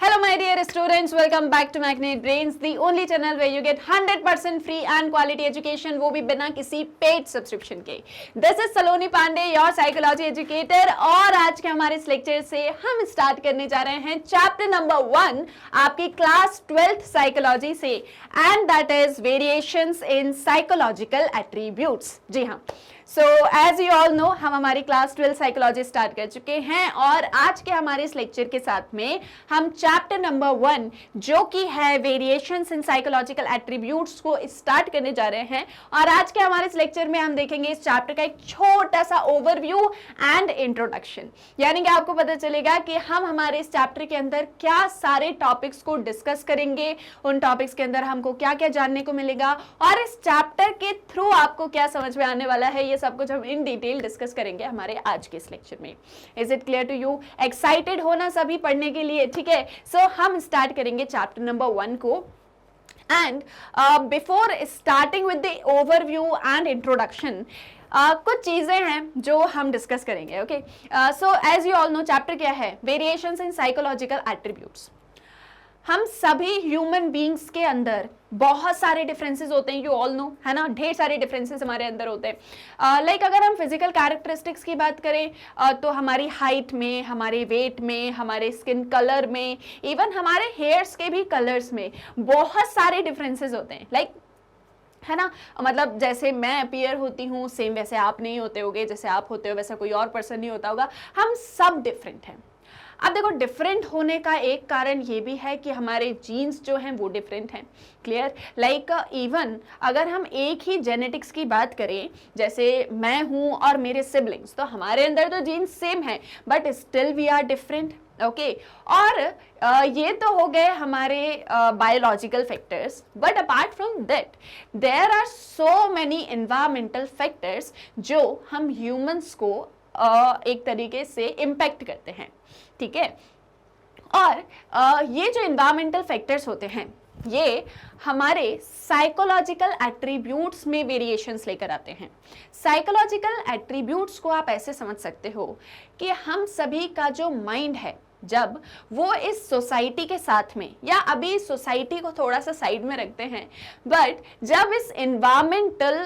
Hello my dear students, welcome back to Magnet Brains, the only channel where you get 100% free and quality education, वो भी बिना किसी paid subscription के। This is Saloni Pandey, your psychology educator, और आज के हमारे इस लेक्चर से हम स्टार्ट करने जा रहे हैं चैप्टर नंबर 1 आपकी क्लास 12th साइकोलॉजी से, and that is variations in psychological attributes. जी हाँ, so as you all know हम हमारी क्लास 12 साइकोलॉजी स्टार्ट कर चुके हैं और आज के हमारे इस लेक्चर के साथ में हम चैप्टर नंबर 1 जो कि है वेरिएशंस इन साइकोलॉजिकल एट्रीब्यूट्स को स्टार्ट करने जा रहे हैं। और आज के हमारे इस लेक्चर में हम देखेंगे इस चैप्टर का एक छोटा सा ओवरव्यू एंड इंट्रोडक्शन, यानी कि आपको पता चलेगा कि हम हमारे इस चैप्टर के अंदर क्या सारे टॉपिक्स को डिस्कस करेंगे, उन टॉपिक्स के अंदर हमको क्या क्या जानने को मिलेगा और इस चैप्टर के थ्रू आपको क्या समझ में आने वाला है, ये सब कुछ हम इन डिटेल डिस्कस करेंगे हमारे आज के इस लेक्चर में। Is it clear to you? Excited होना सभी पढ़ने के लिए, ठीक है? सो हम स्टार्ट करेंगे चैप्टर नंबर 1 को। And before starting with the overview and introduction, कुछ चीजें हैं जो हम डिस्कस करेंगे। Okay, so as you all know chapter क्या है? Variations in psychological attributes. हम सभी ह्यूमन बीइंग्स के अंदर बहुत सारे डिफरेंसेस होते हैं, यू ऑल नो, है ना? ढेर सारे डिफरेंसेस हमारे अंदर होते हैं। लाइक अगर हम फिजिकल कैरेक्टरिस्टिक्स की बात करें तो हमारी हाइट में, हमारे वेट में, हमारे स्किन कलर में, इवन हमारे हेयर्स के भी कलर्स में बहुत सारे डिफरेंसेस होते हैं। लाइक है ना, मतलब जैसे मैं अपीयर होती हूँ सेम वैसे आप नहीं होते होगे, जैसे आप होते हो वैसा कोई और पर्सन नहीं होता होगा, हम सब डिफरेंट हैं। अब देखो, डिफरेंट होने का एक कारण ये भी है कि हमारे जीन्स जो हैं वो डिफरेंट हैं। क्लियर? लाइक इवन अगर हम एक ही जेनेटिक्स की बात करें, जैसे मैं हूँ और मेरे सिबलिंग्स, तो हमारे अंदर तो जीन्स सेम है but still we are different. Okay, और ये तो हो गए हमारे biological factors, but apart from that there are so many environmental factors जो हम ह्यूमंस को एक तरीके से इम्पैक्ट करते हैं, ठीक है? और ये जो एनवायरमेंटल फैक्टर्स होते हैं ये हमारे साइकोलॉजिकल एट्रीब्यूट्स में वेरिएशंस लेकर आते हैं। साइकोलॉजिकल एट्रीब्यूट्स को आप ऐसे समझ सकते हो कि हम सभी का जो माइंड है, जब वो इस सोसाइटी के साथ में, या अभी सोसाइटी को थोड़ा सा साइड में रखते हैं, बट जब इस एनवायरमेंटल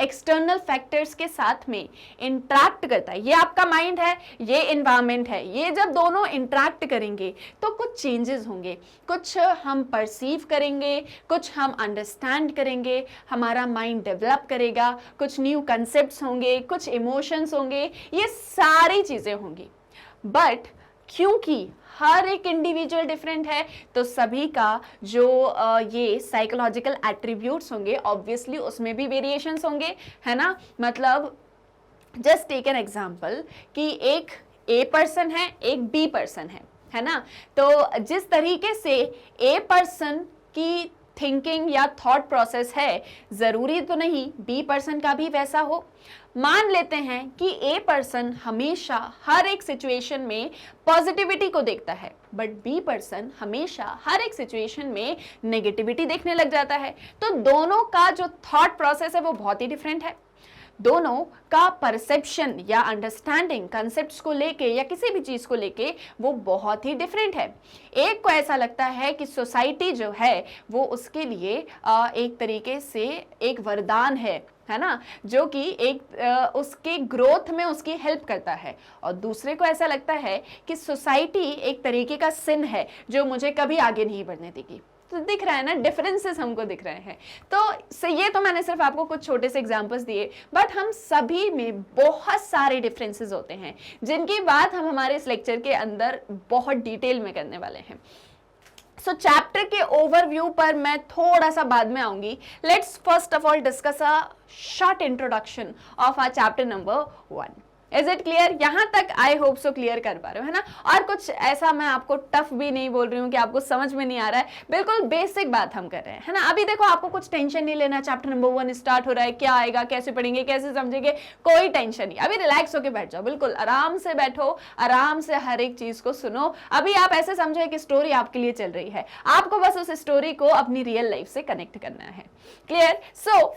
एक्सटर्नल फैक्टर्स के साथ में इंटरैक्ट करता है, ये आपका माइंड है, ये एनवायरमेंट है, ये जब दोनों इंटरैक्ट करेंगे तो कुछ चेंजेस होंगे, कुछ हम परसीव करेंगे, कुछ हम अंडरस्टैंड करेंगे, हमारा माइंड डेवलप करेगा, कुछ न्यू कंसेप्ट्स होंगे, कुछ इमोशंस होंगे, ये सारी चीजें होंगी। बट क्योंकि हर एक इंडिविजुअल डिफरेंट है तो सभी का जो ये साइकोलॉजिकल एट्रीब्यूट्स होंगे ऑब्वियसली उसमें भी वेरिएशंस होंगे, है ना? मतलब जस्ट टेक एन एग्जांपल कि एक ए पर्सन है, एक बी पर्सन है ना? तो जिस तरीके से ए पर्सन की थिंकिंग या थॉट प्रोसेस है, जरूरी तो नहीं बी पर्सन का भी वैसा हो। मान लेते हैं कि ए पर्सन हमेशा हर एक सिचुएशन में पॉजिटिविटी को देखता है, बट बी पर्सन हमेशा हर एक सिचुएशन में नेगेटिविटी देखने लग जाता है। तो दोनों का जो थॉट प्रोसेस है वो बहुत ही डिफरेंट है। दोनों का परसेप्शन या अंडरस्टैंडिंग कंसेप्ट्स को लेके या किसी भी चीज को लेके वो बहुत ही डिफरेंट है। एक को ऐसा लगता है कि सोसाइटी जो है वो उसके लिए एक तरीके से एक वरदान है ना, जो कि एक उसके ग्रोथ में उसकी हेल्प करता है, और दूसरे को ऐसा लगता है कि सोसाइटी एक तरीके का सिन है जो मुझे कभी आगे नहीं बढ़ने देगी। तो दिख रहा है ना, डिफरेंसेस हमको दिख रहे हैं। तो ये तो मैंने सिर्फ आपको कुछ छोटे से एग्जांपल्स दिए, बट हम सभी में बहुत सारे डिफरेंसेस होते हैं जिनकी बात हम हमारे इस लेक्चर के अंदर बहुत डिटेल में करने वाले हैं। सो चैप्टर के ओवरव्यू पर मैं थोड़ा सा बाद में आऊंगी। Let's first of all discuss a short introduction of our chapter number 1। Is it clear? यहां तक आई होप सो क्लियर कर पा रहे हो, है ना? और कुछ ऐसा मैं आपको टफ भी नहीं बोल रही हूँ कि आपको समझ में नहीं आ रहा है, बिल्कुल बेसिक बात हम कर रहे हैं, है ना? अभी देखो, आपको कुछ टेंशन नहीं लेना, चैप्टर नंबर 1 स्टार्ट हो रहा है, क्या आएगा, कैसे पढ़ेंगे, कैसे समझेंगे, कोई टेंशन नहीं। अभी रिलैक्स होकर बैठ जाओ, बिल्कुल आराम से बैठो, आराम से हर एक चीज को सुनो। अभी आप ऐसे समझो कि स्टोरी आपके लिए चल रही है, आपको बस उस स्टोरी को अपनी रियल लाइफ से कनेक्ट करना है। Clear? So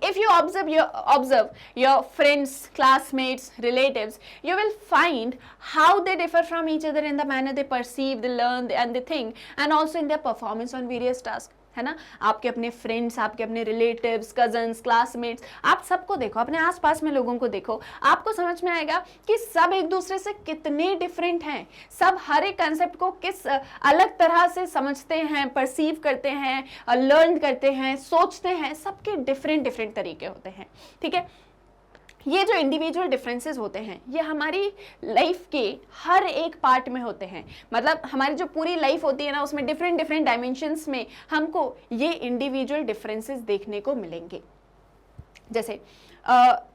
if you observe your friends, classmates, relatives, you will find how they differ from each other in the manner they perceive, they learn and they think, and also in their performance on various tasks, है ना। आपके अपने friends, आपके अपने relatives, cousins, classmates, आप सबको देखो, अपने आसपास में लोगों को देखो, आपको समझ में आएगा कि सब एक दूसरे से कितने डिफरेंट हैं। सब हर एक कंसेप्ट को किस अलग तरह से समझते हैं, परसीव करते हैं, लर्न करते हैं, सोचते हैं, सबके डिफरेंट डिफरेंट तरीके होते हैं, ठीक है। ये जो इंडिविजुअल डिफरेंसेस होते हैं ये हमारी लाइफ के हर एक पार्ट में होते हैं, मतलब हमारी जो पूरी लाइफ होती है ना उसमें डिफरेंट डिफरेंट डायमेंशंस में हमको ये इंडिविजुअल डिफरेंसेस देखने को मिलेंगे। जैसे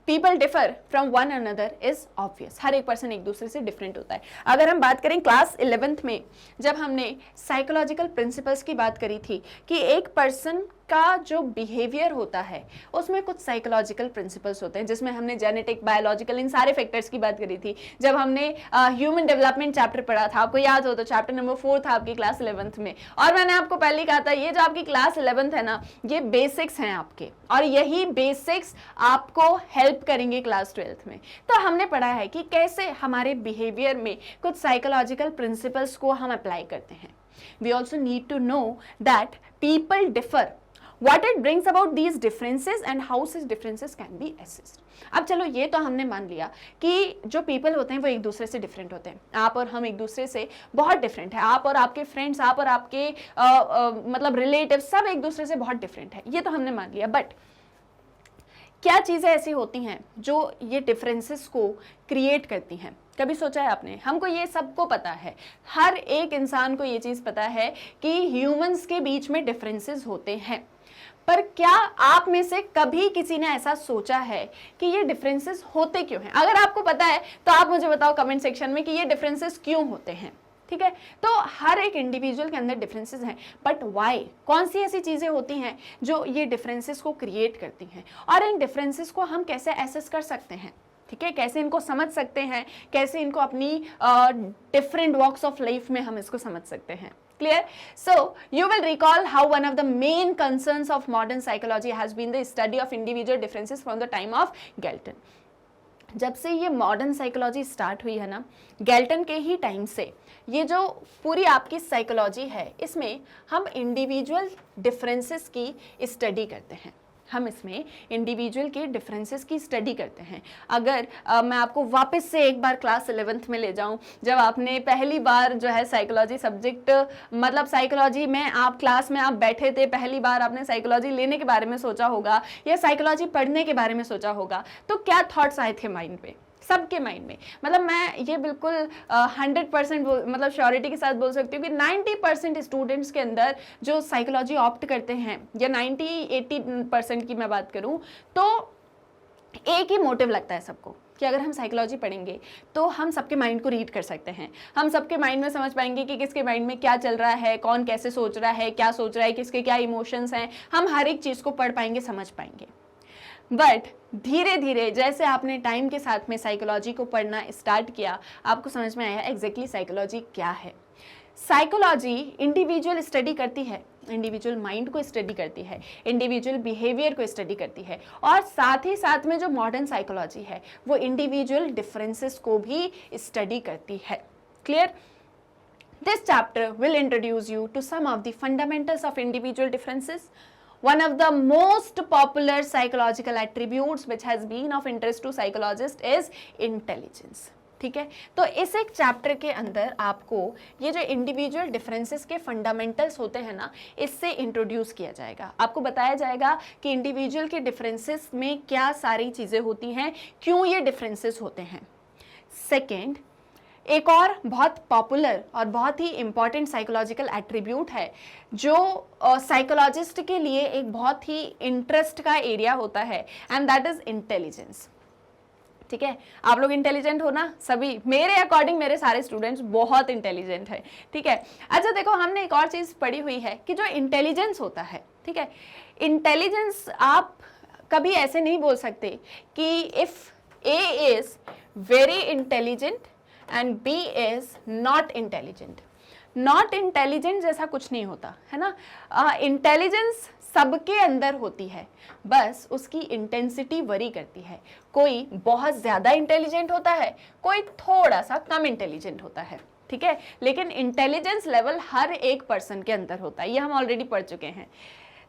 people differ from one another is obvious, हर एक पर्सन एक दूसरे से डिफरेंट होता है। अगर हम बात करें क्लास 11th में जब हमने साइकोलॉजिकल प्रिंसिपल्स की बात करी थी कि एक पर्सन का जो बिहेवियर होता है उसमें कुछ साइकोलॉजिकल प्रिंसिपल्स होते हैं, जिसमें हमने जेनेटिक, बायोलॉजिकल, इन सारे फैक्टर्स की बात करी थी जब हमने ह्यूमन डेवलपमेंट चैप्टर पढ़ा था। आपको याद हो तो चैप्टर नंबर 4 था आपकी क्लास 11th में, और मैंने आपको पहले कहा था ये जो आपकी क्लास 11th है ना ये बेसिक्स हैं आपके, और यही बेसिक्स आपको हेल्प करेंगे क्लास 12th में। तो हमने पढ़ा है कि कैसे हमारे बिहेवियर में कुछ साइकोलॉजिकल प्रिंसिपल्स को हम अप्लाई करते हैं। We also need to know that people differ, what it brings about these differences and how such differences can be assessed। अब चलो ये तो हमने मान लिया कि जो पीपल होते हैं वो एक दूसरे से डिफरेंट होते हैं, आप और हम एक दूसरे से बहुत डिफरेंट है, आप और आपके फ्रेंड्स, आप और आपके मतलब रिलेटिव सब एक दूसरे से बहुत डिफरेंट है, ये तो हमने मान लिया। बट क्या चीज़ें ऐसी होती हैं जो ये डिफरेंसेस को क्रिएट करती हैं? कभी सोचा है आपने? हमको ये सबको पता है, हर एक इंसान को ये चीज़ पता है कि ह्यूमंस के बीच में डिफरेंसेस होते हैं, पर क्या आप में से कभी किसी ने ऐसा सोचा है कि ये डिफरेंसेस होते क्यों हैं? अगर आपको पता है तो आप मुझे बताओ कमेंट सेक्शन में कि ये डिफरेंसेस क्यों होते हैं, ठीक है। तो हर एक इंडिविजुअल के अंदर डिफरेंसेस हैं, बट व्हाई, कौन सी ऐसी चीज़ें होती हैं जो ये डिफरेंसेस को क्रिएट करती हैं, और इन डिफरेंसेस को हम कैसे एसेस कर सकते हैं, ठीक है, कैसे इनको समझ सकते हैं, कैसे इनको अपनी डिफरेंट वॉक्स ऑफ लाइफ में हम इसको समझ सकते हैं। Clear? So you will recall how one of the main concerns of modern psychology has been the study of individual differences from the time of Galton। जब से ये मॉडर्न साइकोलॉजी स्टार्ट हुई है ना, गैल्टन के ही टाइम से ये जो पूरी आपकी साइकोलॉजी है इसमें हम इंडिविजुअल डिफरेंसेस की स्टडी करते हैं, हम इसमें इंडिविजुअल के डिफरेंसेस की स्टडी करते हैं। अगर मैं आपको वापस से एक बार क्लास 11th में ले जाऊं, जब आपने पहली बार जो है साइकोलॉजी सब्जेक्ट, मतलब साइकोलॉजी में आप क्लास में आप बैठे थे, पहली बार आपने साइकोलॉजी लेने के बारे में सोचा होगा या साइकोलॉजी पढ़ने के बारे में सोचा होगा, तो क्या थॉट्स आए थे माइंड पे? सबके माइंड में, मतलब मैं ये बिल्कुल 100% मतलब श्योरिटी के साथ बोल सकती हूँ कि 90% स्टूडेंट्स के अंदर जो साइकोलॉजी ऑप्ट करते हैं, या 90-80% की मैं बात करूँ, तो एक ही मोटिव लगता है सबको कि अगर हम साइकोलॉजी पढ़ेंगे तो हम सबके माइंड को रीड कर सकते हैं, हम सबके माइंड में समझ पाएंगे कि किसके माइंड में क्या चल रहा है, कौन कैसे सोच रहा है, क्या सोच रहा है, किसके क्या इमोशंस हैं, हम हर एक चीज़ को पढ़ पाएंगे, समझ पाएंगे। बट धीरे धीरे जैसे आपने टाइम के साथ में साइकोलॉजी को पढ़ना स्टार्ट किया, आपको समझ में आया एग्जैक्टली साइकोलॉजी क्या है। साइकोलॉजी इंडिविजुअल स्टडी करती है, इंडिविजुअल माइंड को स्टडी करती है, इंडिविजुअल बिहेवियर को स्टडी करती है, और साथ ही साथ में जो मॉडर्न साइकोलॉजी है वो इंडिविजुअल डिफरेंसेस को भी स्टडी करती है। Clear? This chapter will introduce you to some of the fundamentals of individual differences, one of the most popular psychological attributes which has been of interest to psychologists is intelligence। ठीक है, तो इस एक chapter के अंदर आपको ये जो इंडिविजुअल डिफरेंसेस के फंडामेंटल्स होते हैं ना, इससे इंट्रोड्यूस किया जाएगा। आपको बताया जाएगा कि इंडिविजुअल के डिफरेंसेस में क्या सारी चीज़ें होती हैं, क्यों ये डिफरेंसेस होते हैं। सेकेंड, एक और बहुत पॉपुलर और बहुत ही इंपॉर्टेंट साइकोलॉजिकल एट्रीब्यूट है जो साइकोलॉजिस्ट के लिए एक बहुत ही इंटरेस्ट का एरिया होता है, एंड दैट इज इंटेलिजेंस। ठीक है, आप लोग इंटेलिजेंट हो ना सभी, मेरे अकॉर्डिंग मेरे सारे स्टूडेंट्स बहुत इंटेलिजेंट है। ठीक है, अच्छा देखो हमने एक और चीज़ पढ़ी हुई है कि जो इंटेलिजेंस होता है, ठीक है, इंटेलिजेंस आप कभी ऐसे नहीं बोल सकते कि if A is very intelligent and B is not intelligent। Not intelligent जैसा कुछ नहीं होता है ना। इंटेलिजेंस सबके अंदर होती है, बस उसकी इंटेंसिटी वरी करती है। कोई बहुत ज्यादा इंटेलिजेंट होता है, कोई थोड़ा सा कम इंटेलिजेंट होता है, ठीक है, लेकिन इंटेलिजेंस लेवल हर एक पर्सन के अंदर होता है, ये हम ऑलरेडी पढ़ चुके हैं।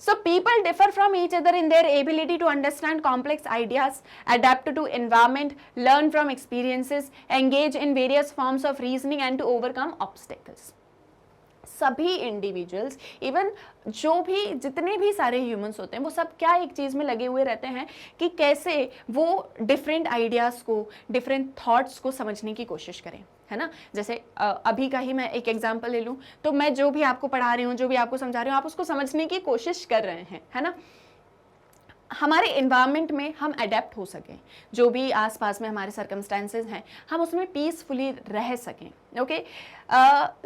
So people differ from each other in their ability to understand complex ideas, adapt to environment, learn from experiences, engage in various forms of reasoning and to overcome obstacles. सभी इंडिविजुअल्स, इवन जो भी जितने भी सारे humans होते हैं, वो सब क्या एक चीज़ में लगे हुए रहते हैं कि कैसे वो डिफरेंट आइडियाज़ को, डिफरेंट थॉट्स को समझने की कोशिश करें, है ना। जैसे अभी का ही मैं एक एग्जांपल ले लूँ, तो मैं जो भी आपको पढ़ा रही हूँ, जो भी आपको समझा रही हूँ, आप उसको समझने की कोशिश कर रहे हैं, है ना। हमारे इन्वायरमेंट में हम अडेप्ट हो सकें, जो भी आसपास में हमारे सर्कमस्टेंसेस हैं, हम उसमें पीसफुली रह सकें, ओके।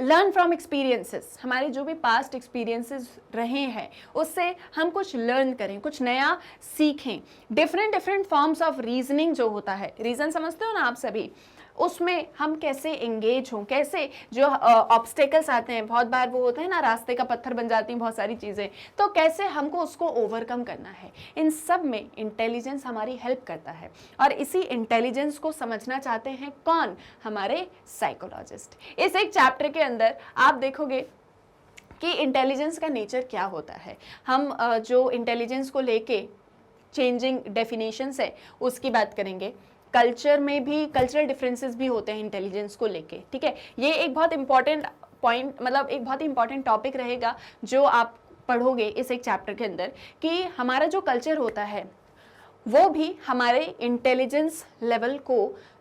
लर्न फ्रॉम एक्सपीरियंसेस, हमारे जो भी पास्ट एक्सपीरियंसेस रहे हैं उससे हम कुछ लर्न करें, कुछ नया सीखें। डिफरेंट फॉर्म्स ऑफ रीजनिंग जो होता है, रीजन समझते हो ना आप सभी, उसमें हम कैसे एंगेज हों, कैसे जो ऑब्स्टेकल्स आते हैं, बहुत बार वो होते हैं ना, रास्ते का पत्थर बन जाती हैं बहुत सारी चीज़ें, तो कैसे हमको उसको ओवरकम करना है, इन सब में इंटेलिजेंस हमारी हेल्प करता है। और इसी इंटेलिजेंस को समझना चाहते हैं कौन, हमारे साइकोलॉजिस्ट। इस एक चैप्टर के अंदर आप देखोगे कि इंटेलिजेंस का नेचर क्या होता है। हम जो इंटेलिजेंस को लेके चेंजिंग डेफिनेशंस है उसकी बात करेंगे। कल्चर में भी कल्चरल डिफरेंसेस भी होते हैं इंटेलिजेंस को लेके, ठीक है। ये एक बहुत इंपॉर्टेंट पॉइंट, मतलब एक बहुत इंपॉर्टेंट टॉपिक रहेगा जो आप पढ़ोगे इस एक चैप्टर के अंदर, कि हमारा जो कल्चर होता है वो भी हमारे इंटेलिजेंस लेवल को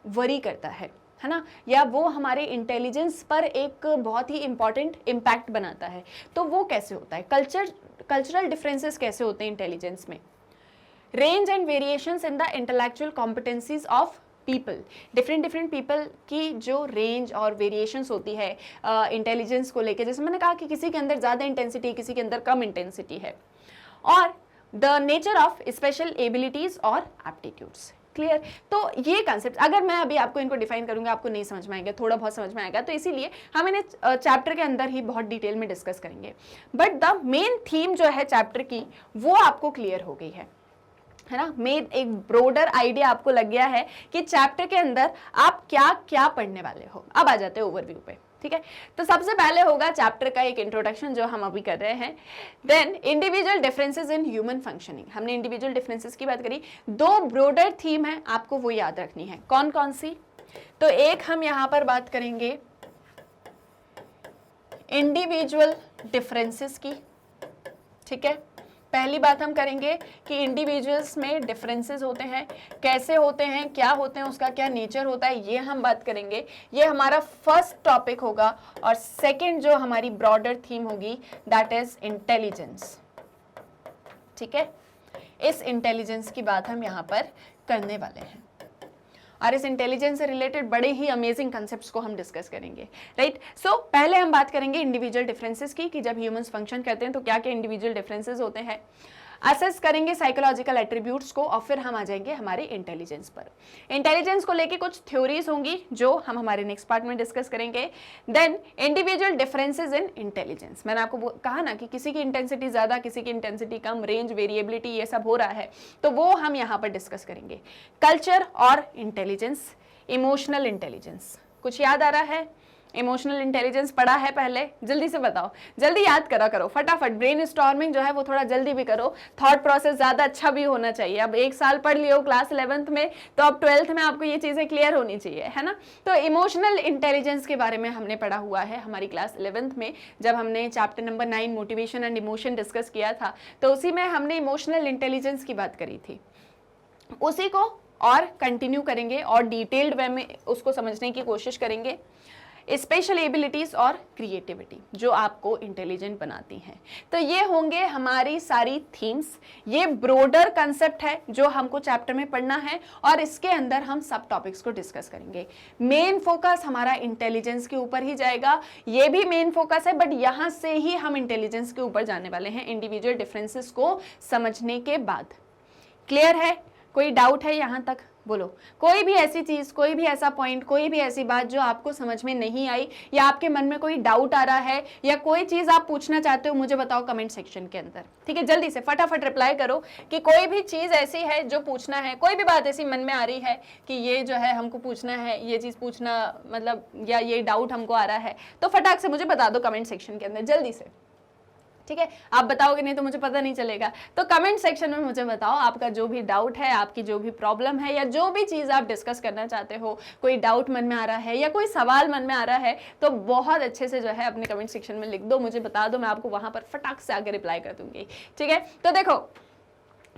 वरी करता है ना, या वो हमारे इंटेलिजेंस पर एक बहुत ही इंपॉर्टेंट इम्पैक्ट बनाता है। तो वो कैसे होता है, कल्चरल डिफरेंसेस कैसे होते हैं इंटेलिजेंस में। Range and variations in the intellectual competencies of people, different people की जो रेंज और वेरिएशंस होती है इंटेलिजेंस को लेके, जैसे मैंने कहा कि किसी के अंदर ज़्यादा इंटेंसिटी है, किसी के अंदर कम इंटेंसिटी है। और the nature of special abilities और एप्टीट्यूड्स, क्लियर। तो ये कंसेप्ट अगर मैं अभी आपको इनको डिफाइन करूंगा आपको नहीं समझ में आएगा, थोड़ा बहुत समझ में आएगा, तो इसीलिए हम इन्हें चैप्टर के अंदर ही बहुत डिटेल में डिस्कस करेंगे। बट द मेन थीम जो है चैप्टर की वो आपको क्लियर हो गई है ना। मेन एक ब्रॉडर आइडिया आपको लग गया है कि चैप्टर के अंदर आप क्या क्या पढ़ने वाले हो। अब आ जाते हैं ओवरव्यू पे, ठीक है। तो सबसे पहले होगा चैप्टर का एक इंट्रोडक्शन जो हम अभी कर रहे हैं। Then individual differences in human functioning, हमने इंडिविजुअल डिफरेंसेस की बात करी। दो ब्रॉडर थीम है, आपको वो याद रखनी है। कौन कौन सी, तो एक हम यहां पर बात करेंगे इंडिविजुअल डिफरेंसेस की, ठीक है। पहली बात हम करेंगे कि इंडिविजुअल्स में डिफरेंसेस होते हैं, कैसे होते हैं, क्या होते हैं, उसका क्या नेचर होता है, ये हम बात करेंगे। ये हमारा फर्स्ट टॉपिक होगा। और सेकंड जो हमारी ब्रॉडर थीम होगी दैट इज इंटेलिजेंस, ठीक है। इस इंटेलिजेंस की बात हम यहाँ पर करने वाले हैं और इस इंटेलिजेंस से रिलेटेड बड़े ही अमेजिंग कंसेप्ट्स को हम डिस्कस करेंगे, राइट। सो पहले हम बात करेंगे इंडिविजुअल डिफरेंसेस की, कि जब ह्यूमंस फंक्शन करते हैं तो क्या क्या इंडिविजुअल डिफरेंसेस होते हैं। असेस करेंगे साइकोलॉजिकल एट्रीब्यूट्स को और फिर हम आ जाएंगे हमारे इंटेलिजेंस पर। इंटेलिजेंस को लेके कुछ थ्योरीज होंगी जो हम हमारे नेक्स्ट पार्ट में डिस्कस करेंगे। Then individual differences in intelligence, मैंने आपको कहा ना कि किसी की इंटेंसिटी ज़्यादा, किसी की इंटेंसिटी कम, रेंज, वेरिएबिलिटी, ये सब हो रहा है, तो वो हम यहाँ पर डिस्कस करेंगे। कल्चर और इंटेलिजेंस, इमोशनल इंटेलिजेंस, कुछ याद आ रहा है? इमोशनल इंटेलिजेंस पढ़ा है पहले, जल्दी से बताओ, जल्दी याद करा करो फटाफट। ब्रेन स्टॉर्मिंग जो है वो थोड़ा जल्दी भी करो, थॉट प्रोसेस ज़्यादा अच्छा भी होना चाहिए। अब एक साल पढ़ लियो क्लास 11th में, तो अब 12th में आपको ये चीज़ें क्लियर होनी चाहिए, है ना। तो इमोशनल इंटेलिजेंस के बारे में हमने पढ़ा हुआ है हमारी क्लास 11th में, जब हमने chapter number 9 motivation and emotion discuss किया था, तो उसी में हमने इमोशनल इंटेलिजेंस की बात करी थी। उसी को और कंटिन्यू करेंगे और डिटेल्ड वे में उसको समझने की कोशिश करेंगे। स्पेशल एबिलिटीज और क्रिएटिविटी जो आपको इंटेलिजेंट बनाती हैं। तो ये होंगे हमारी सारी थीम्स। ये ब्रॉडर कंसेप्ट है जो हमको चैप्टर में पढ़ना है और इसके अंदर हम सब टॉपिक्स को डिस्कस करेंगे। मेन फोकस हमारा इंटेलिजेंस के ऊपर ही जाएगा, ये भी मेन फोकस है, बट यहाँ से ही हम इंटेलिजेंस के ऊपर जाने वाले हैं इंडिविजुअल डिफरेंसेस को समझने के बाद। क्लियर है? कोई डाउट है यहाँ तक? बोलो, कोई भी ऐसी चीज, कोई भी ऐसा पॉइंट, कोई भी ऐसी बात जो आपको समझ में नहीं आई, या आपके मन में कोई डाउट आ रहा है, या कोई चीज आप पूछना चाहते हो, मुझे बताओ कमेंट सेक्शन के अंदर, ठीक है। जल्दी से फटाफट रिप्लाई करो कि कोई भी चीज ऐसी है जो पूछना है, कोई भी बात ऐसी मन में आ रही है कि ये जो है हमको पूछना है, ये चीज पूछना मतलब, या ये डाउट हमको आ रहा है, तो फटाक से मुझे बता दो कमेंट सेक्शन के अंदर जल्दी से, ठीक है। आप बताओगे नहीं तो मुझे पता नहीं चलेगा, तो कमेंट सेक्शन में मुझे बताओ आपका जो भी डाउट है, आपकी जो भी प्रॉब्लम है, या जो भी चीज़ आप डिस्कस करना चाहते हो, कोई डाउट मन में आ रहा है या कोई सवाल मन में आ रहा है, तो बहुत अच्छे से जो है अपने कमेंट सेक्शन में लिख दो, मुझे बता दो, मैं आपको वहां पर फटाक से आगे रिप्लाई कर दूंगी, ठीक है। तो देखो,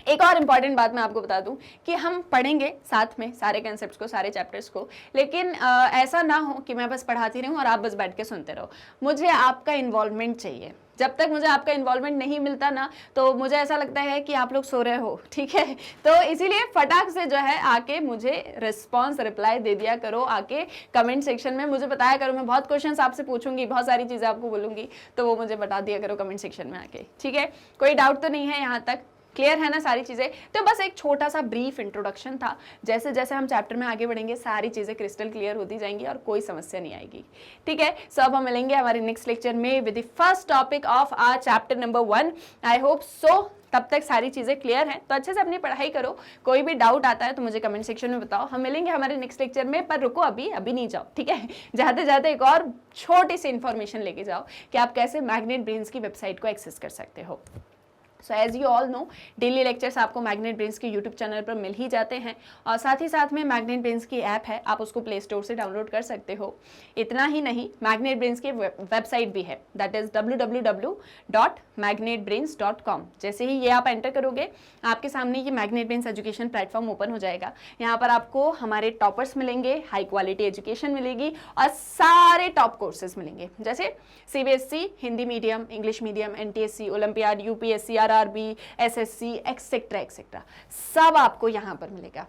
एक और इम्पॉर्टेंट बात मैं आपको बता दूं कि हम पढ़ेंगे साथ में सारे कंसेप्ट्स को, सारे चैप्टर्स को, लेकिन ऐसा ना हो कि मैं बस पढ़ाती रहूं और आप बस बैठ के सुनते रहो। मुझे आपका इन्वॉल्वमेंट चाहिए। जब तक मुझे आपका इन्वॉल्वमेंट नहीं मिलता ना, तो मुझे ऐसा लगता है कि आप लोग सो रहे हो, ठीक है। तो इसीलिए फटाक से जो है आके मुझे रिस्पॉन्स, रिप्लाई दे दिया करो, आके कमेंट सेक्शन में मुझे बताया करो। मैं बहुत क्वेश्चंस आपसे पूछूंगी, बहुत सारी चीज़ें आपको बोलूंगी, तो वो मुझे बता दिया करो कमेंट सेक्शन में आके, ठीक है। कोई डाउट तो नहीं है यहाँ तक? क्लियर है ना सारी चीज़ें? तो बस एक छोटा सा ब्रीफ इंट्रोडक्शन था। जैसे जैसे हम चैप्टर में आगे बढ़ेंगे सारी चीज़ें क्रिस्टल क्लियर होती जाएंगी और कोई समस्या नहीं आएगी, ठीक है। सो अब हम मिलेंगे हमारे नेक्स्ट लेक्चर में with the first topic of our chapter number 1। I hope so तब तक सारी चीज़ें क्लियर हैं, तो अच्छे से अपनी पढ़ाई करो। कोई भी डाउट आता है तो मुझे कमेंट सेक्शन में बताओ। हम मिलेंगे हमारे नेक्स्ट लेक्चर में, पर रुको, अभी नहीं जाओ, ठीक है। जाते जाते एक और छोटी सी इन्फॉर्मेशन लेके जाओ कि आप कैसे मैग्नेट ब्रेन्स की वेबसाइट को एक्सेस कर सकते हो। So as you all know, daily lectures आपको मैग्नेट ब्रेन्स के यूट्यूब चैनल पर मिल ही जाते हैं, और साथ ही साथ में मैग्नेट ब्रेन्स की ऐप है, आप उसको प्ले स्टोर से डाउनलोड कर सकते हो। इतना ही नहीं, मैग्नेट ब्रेन्स की वेबसाइट भी है, दैट इज www.magnetbrains.com। जैसे ही ये आप एंटर करोगे, आपके सामने ये magnet brains education platform open हो जाएगा। यहाँ पर आपको हमारे टॉपर्स मिलेंगे, हाई क्वालिटी एजुकेशन मिलेगी और सारे टॉप कोर्सेज मिलेंगे, जैसे CBSE, Hindi medium, English medium, NTSC, olympiad, UPSC, RRB, SSC, etcetera etcetera, सब आपको यहाँ पर मिलेगा।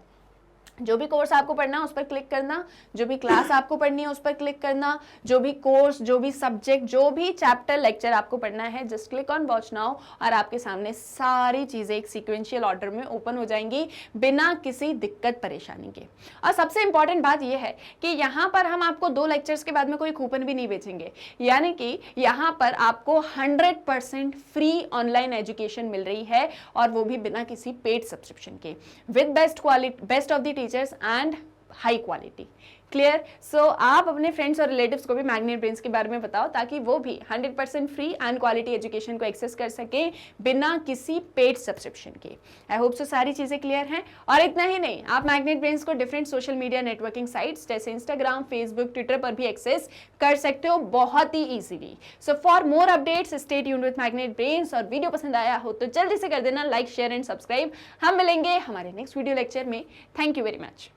जो भी कोर्स आपको पढ़ना है उस पर क्लिक करना, जो भी क्लास आपको पढ़नी है उस पर क्लिक करना, जो भी कोर्स, जो भी सब्जेक्ट, जो भी चैप्टर, लेक्चर आपको पढ़ना है, just click on watch now और आपके सामने सारी चीज़ें एक सीक्वेंशियल ऑर्डर में ओपन हो जाएंगी बिना किसी दिक्कत परेशानी के। और सबसे इंपॉर्टेंट बात यह है कि यहाँ पर हम आपको 2 लेक्चर्स के बाद में कोई कूपन भी नहीं बेचेंगे, यानी कि यहाँ पर आपको 100% फ्री ऑनलाइन एजुकेशन मिल रही है, और वो भी बिना किसी पेड सब्सक्रिप्शन के, with best of the teachers and high quality. Clear? So आप अपने फ्रेंड्स और रिलेटिव्स को भी मैग्नेट ब्रेन्स के बारे में बताओ, ताकि वो भी 100% फ्री एंड क्वालिटी एजुकेशन को एक्सेस कर सके बिना किसी पेड सब्सक्रिप्शन के। आई होप सो सारी चीजें क्लियर हैं। और इतना ही नहीं, आप मैग्नेट ब्रेन्स को different social media networking sites जैसे इंस्टाग्राम, फेसबुक, ट्विटर पर भी एक्सेस कर सकते हो बहुत ही easily. So for more updates stay tuned with Magnet Brains. और वीडियो पसंद आया हो तो जल्दी से कर देना लाइक, शेयर एंड सब्सक्राइब। हम मिलेंगे हमारे नेक्स्ट वीडियो लेक्चर में। Thank you very much.